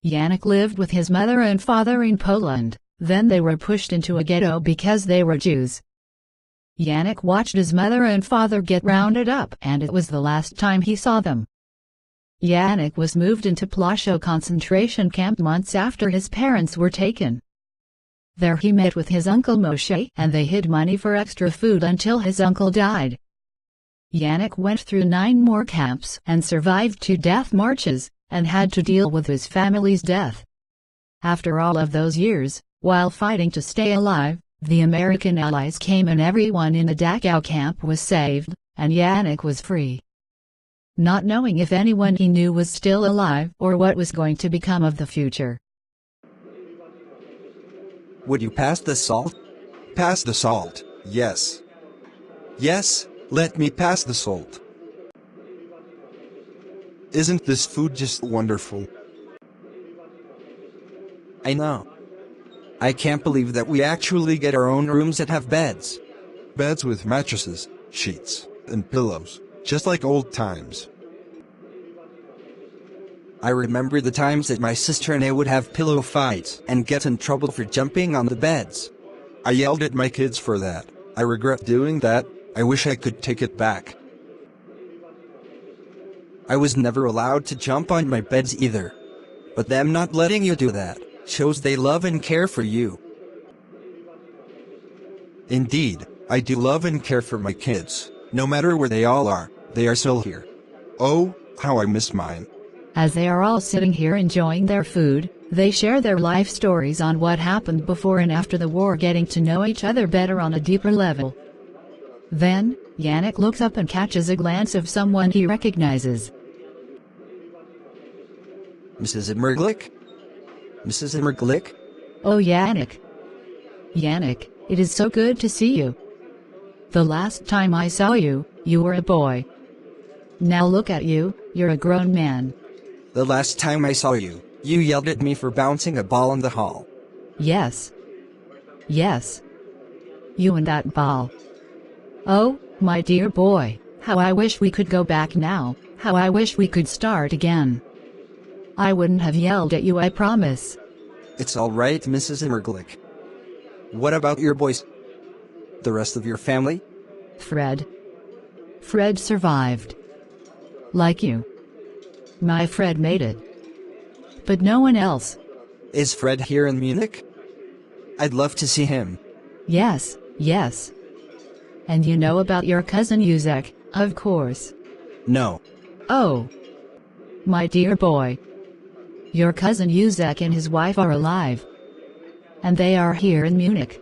Yanek lived with his mother and father in Poland, then they were pushed into a ghetto because they were Jews. Yanek watched his mother and father get rounded up, and it was the last time he saw them. Yanek was moved into Plaszow concentration camp months after his parents were taken. There he met with his uncle Moshe, and they hid money for extra food until his uncle died. Yanek went through 9 more camps and survived 2 death marches, and had to deal with his family's death. After all of those years, while fighting to stay alive, the American Allies came and everyone in the Dachau camp was saved, and Yanek was free. Not knowing if anyone he knew was still alive or what was going to become of the future. Would you pass the salt? Pass the salt, yes. Yes, let me pass the salt. Isn't this food just wonderful? I know. I can't believe that we actually get our own rooms that have beds. Beds with mattresses, sheets, and pillows, just like old times. I remember the times that my sister and I would have pillow fights and get in trouble for jumping on the beds. I yelled at my kids for that. I regret doing that. I wish I could take it back. I was never allowed to jump on my beds either. But them not letting you do that shows they love and care for you. Indeed, I do love and care for my kids. No matter where they all are, they are still here. Oh, how I miss mine. As they are all sitting here enjoying their food, they share their life stories on what happened before and after the war, getting to know each other better on a deeper level. Then, Yanek looks up and catches a glance of someone he recognizes. Mrs. Immerglick? Mrs. Immerglick? Oh, Yanek. Yanek, it is so good to see you. The last time I saw you, you were a boy. Now look at you, you're a grown man. The last time I saw you, you yelled at me for bouncing a ball in the hall. Yes. Yes. You and that ball. Oh, my dear boy, how I wish we could go back now, how I wish we could start again. I wouldn't have yelled at you, I promise. It's all right, Mrs. Immerglick. What about your boys? The rest of your family? Fred. Fred survived. Like you. My Fred made it. But no one else. Is Fred here in Munich? I'd love to see him. Yes, yes. And you know about your cousin Yanek, of course. No. Oh. My dear boy. Your cousin Yanek and his wife are alive. And they are here in Munich.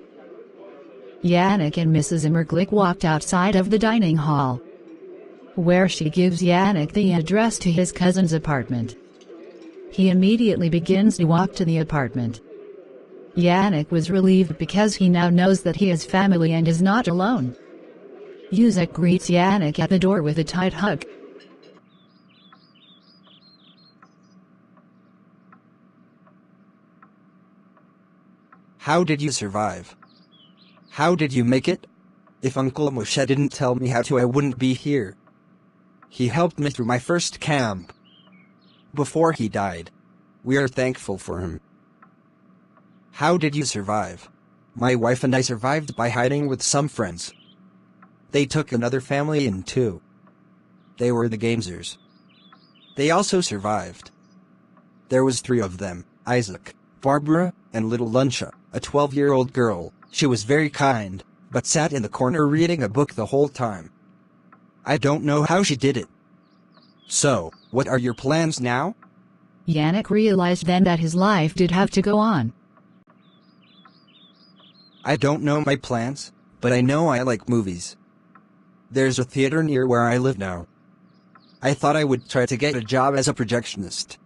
Yanek and Mrs. Immerglick walked outside of the dining hall, where she gives Yanek the address to his cousin's apartment. He immediately begins to walk to the apartment. Yanek was relieved because he now knows that he has family and is not alone. Yanek greets Yanek at the door with a tight hug. How did you survive? How did you make it? If Uncle Moshe didn't tell me how to, I wouldn't be here. He helped me through my first camp. Before he died. We are thankful for him. How did you survive? My wife and I survived by hiding with some friends. They took another family in too. They were the Gamesers. They also survived. There was 3 of them, Isaac, Barbara, and little Luncia, a 12-year-old girl. She was very kind, but sat in the corner reading a book the whole time. I don't know how she did it. So, what are your plans now? Yanek realized then that his life did have to go on. I don't know my plans, but I know I like movies. There's a theater near where I live now. I thought I would try to get a job as a projectionist.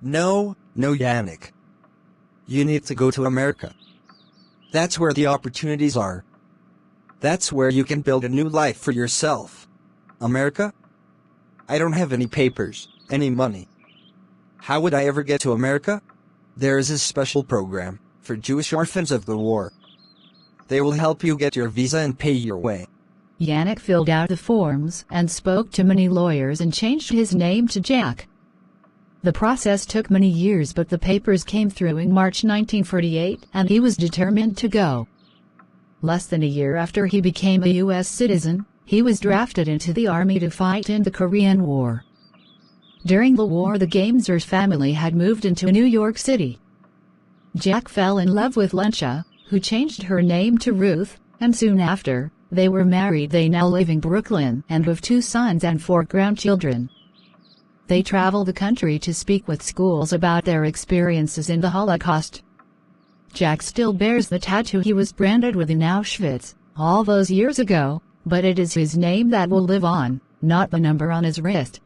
No, Yanek. You need to go to America. That's where the opportunities are. That's where you can build a new life for yourself. America? I don't have any papers, any money. How would I ever get to America? There is a special program for Jewish orphans of the war. They will help you get your visa and pay your way. Yanek filled out the forms and spoke to many lawyers and changed his name to Jack. The process took many years, but the papers came through in March 1948 and he was determined to go. Less than a year after he became a U.S. citizen, he was drafted into the army to fight in the Korean War. During the war, the Gamzer's family had moved into New York City. Jack fell in love with Lensha, who changed her name to Ruth, and soon after, they were married. They now live in Brooklyn and have 2 sons and 4 grandchildren. They travel the country to speak with schools about their experiences in the Holocaust. Jack still bears the tattoo he was branded with in Auschwitz, all those years ago, but it is his name that will live on, not the number on his wrist.